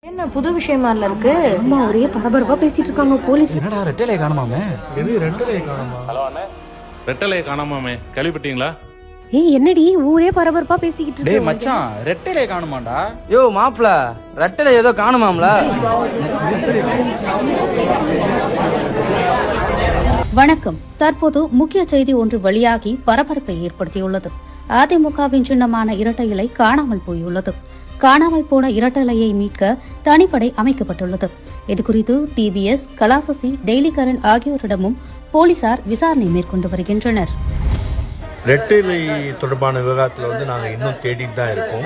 என்ன புது விஷயமா இருக்கு? அம்மா ஒரே பரபரப்பா பேசிட்டு இருக்காங்க போலீஸ். என்னடா ரெட்டலையை காணுமாமே? எது ரெட்டலையை காணுமா? ஹலோ அண்ணே, ரெட்டலையை காணாமாமே, கேள்விப்பட்டீங்களா? ஏய் என்னடி ஊரே பரபரப்பா பேசிக்கிட்டு டேய் இருக்கு. மச்சான், ரெட்டலையை காணுமாண்டா? யோ மாப்ள, ரெட்டலை ஏதோ காணுமாம்ல. வணக்கம். தற்போது முக்கிய செய்தி ஒன்று வெளியாகி பரபரப்பை ஏற்படுத்தியுள்ளது. அதிமுகவின் சின்னமான இரட்டை இலை காணாமல் போயுள்ளது. காணாமல் போன இரட்டை இலையை மீட்க தனிப்படை அமைக்கப்பட்டுள்ளது. இதுகுறித்து டிவிஎஸ், கலாசசி, டெய்லி கரண்ட் ஆகியோரிடமும் போலீசார் விசாரணை மேற்கொண்டு வருகின்றனர். ரெட்டலை தொடர்பான விவகாரத்தில் நாங்கள் இன்னும் தேடிட்டு தான் இருக்கோம்.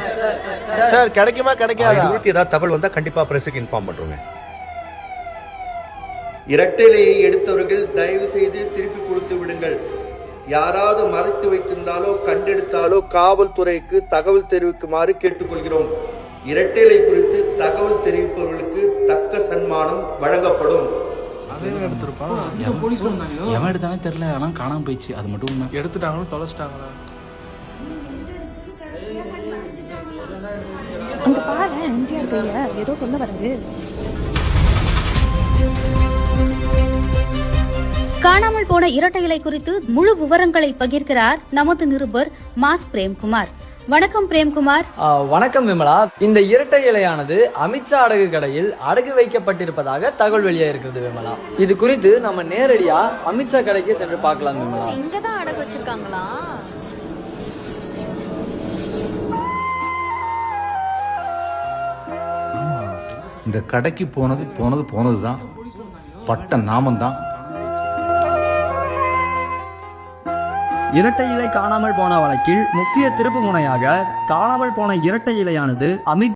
சார் கிடைக்குமா கிடைக்காதா? ஏதாவது தகவல் வந்தா கண்டிப்பா பிரஸுக்கு இன்ஃபார்ம் பண்றோங்க. இரட்டைலையை எடுத்தவர்கள் தயவு செய்து திருப்பி கொடுத்து விடுங்கள். யாராவது மறைத்து வைத்திருந்தாலோ கண்டெடுத்தாலோ காவல்துறைக்கு தகவல் தெரிவிக்குமாறு கேட்டுக்கொள்கிறோம். இரட்டைலை குறித்து தகவல் தெரிவிப்பவர்களுக்கு தக்க சன்மானம் வழங்கப்படும். எவன் எடுத்தானே தெரியல, ஆனா காணாம போயிடுச்சு. அது மட்டும் உண்மை. எடுத்துட்டாங்கன்னு தொலைச்சிட்டாங்களா? அங்க பாரு எம்ஜிஆர் கையா ஏதோ சொல்ல வராரு. காணாமல் போன இரட்டை இலை குறித்து முழு விவரங்களை பகிர்கிறார் நமது நிருபர் மாஸ் பிரேம்குமார். வணக்கம் பிரேம்குமார். வணக்கம் விமலா. இந்த இரட்டை இலையானது அமித்ஷா அடகு கடையில் அடகு வைக்கப்பட்டிருப்பதாக தகவல் வெளியா இருக்கிறது விமலா. இது குறித்து நம்ம நேரடியா அமித்ஷா கடைக்கு சென்று பார்க்கலாம் விமலா. இங்கதான் அடகு வச்சிருக்காங்களா? இந்த கடைக்கு போனது தான் பட்ட நாமந்தான். இரட்டை இலை காணாமல் போன வழக்கில் முக்கிய திருப்பு முனையாக காணாமல் போன இரட்டை இலையானது அமித்